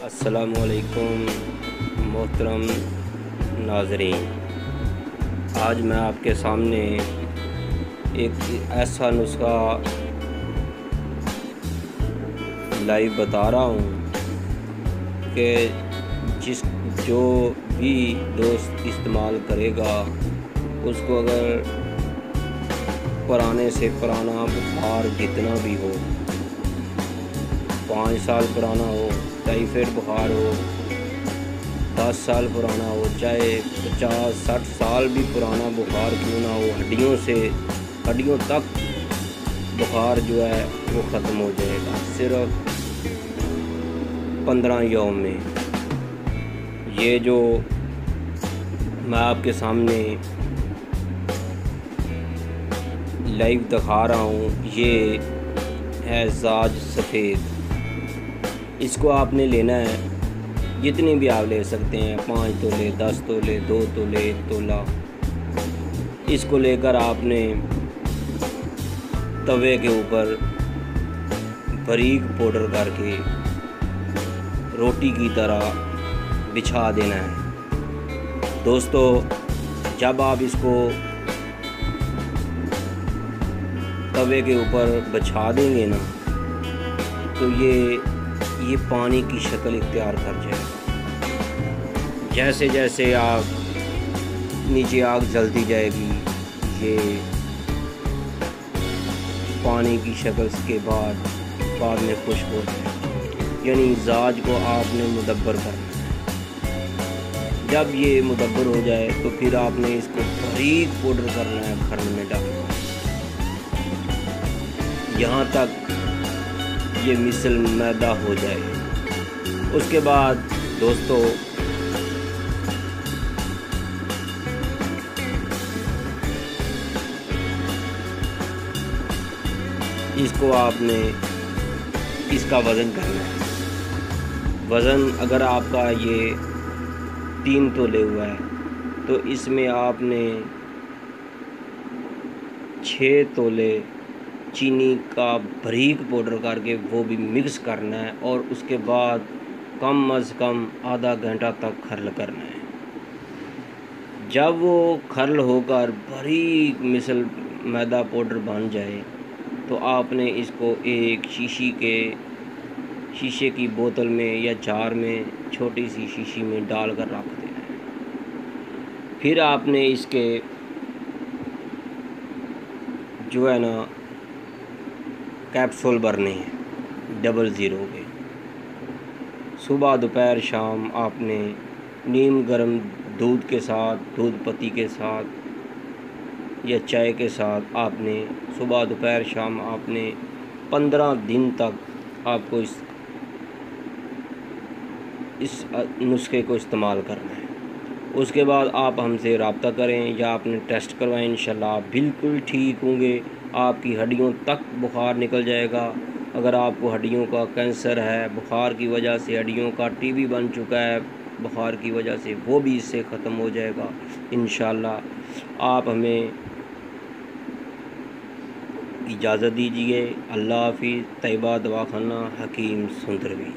अस्सलामुअलैकुम मोहतरम नाज़रीन। आज मैं आपके सामने एक ऐसा नुस्खा लाइव बता रहा हूँ कि जो भी दोस्त इस्तेमाल करेगा उसको अगर पुराने से पुराना बुखार जितना भी हो, 5 साल पुराना हो, टाइफाइड बुखार हो, 10 साल पुराना हो, चाहे 50-60 साल भी पुराना बुखार क्यों ना हो, हड्डियों तक बुखार जो है वो ख़त्म हो जाएगा सिर्फ 15 यौम में। ये जो मैं आपके सामने लाइव दिखा रहा हूँ ये है ज़ाज सफ़ेद। इसको आपने लेना है, जितनी भी आप ले सकते हैं, 5 तोले, 10 तोले, 2 तोले, 1 तोला। इसको लेकर आपने तवे के ऊपर बारीक पाउडर करके रोटी की तरह बिछा देना है। दोस्तों, जब आप इसको तवे के ऊपर बिछा देंगे ना तो ये पानी की शक्ल इख्तियार कर जाएगा। जैसे जैसे आग नीचे आग जलती जाएगी ये पानी की शक्ल के बाद में खुश्क हो जाएगा। यानी ज़ाज को आपने मुदब्बर करना है। जब ये मुदब्बर हो जाए तो फिर आपने इसको बारीक पाउडर करना है खरन में डालना, यहाँ तक ये मिसल मैदा हो जाए। उसके बाद दोस्तों इसको आपने इसका वज़न करना है। वज़न अगर आपका ये 3 तोले हुआ है तो इसमें आपने 6 तोले चीनी का बारीक पाउडर करके वो भी मिक्स करना है और उसके बाद कम अज़ कम आधा घंटा तक खर्ल करना है। जब वो खर्ल होकर बारीक मिसल मैदा पाउडर बन जाए तो आपने इसको एक शीशे की बोतल में या जार में, छोटी सी शीशी में डालकर रख देना है। फिर आपने इसके जो है ना कैप्सूल भरने हैं 00 के। सुबह दोपहर शाम आपने नीम गर्म दूध के साथ, दूध पत्ती के साथ या चाय के साथ आपने सुबह दोपहर शाम आपने 15 दिन तक आपको इस नुस्खे को इस्तेमाल करना है। उसके बाद आप हमसे रब्ता करें या आपने टेस्ट करवाएं, इंशाल्लाह आप बिल्कुल ठीक होंगे। आपकी हड्डियों तक बुखार निकल जाएगा। अगर आपको हड्डियों का कैंसर है, बुखार की वजह से हड्डियों का टीबी बन चुका है बुखार की वजह से, वो भी इससे ख़त्म हो जाएगा इंशाल्लाह। आप हमें इजाज़त दीजिए। अल्लाह हाफ़िज़। तैयबा दवाखाना हकीम सुंदरवी।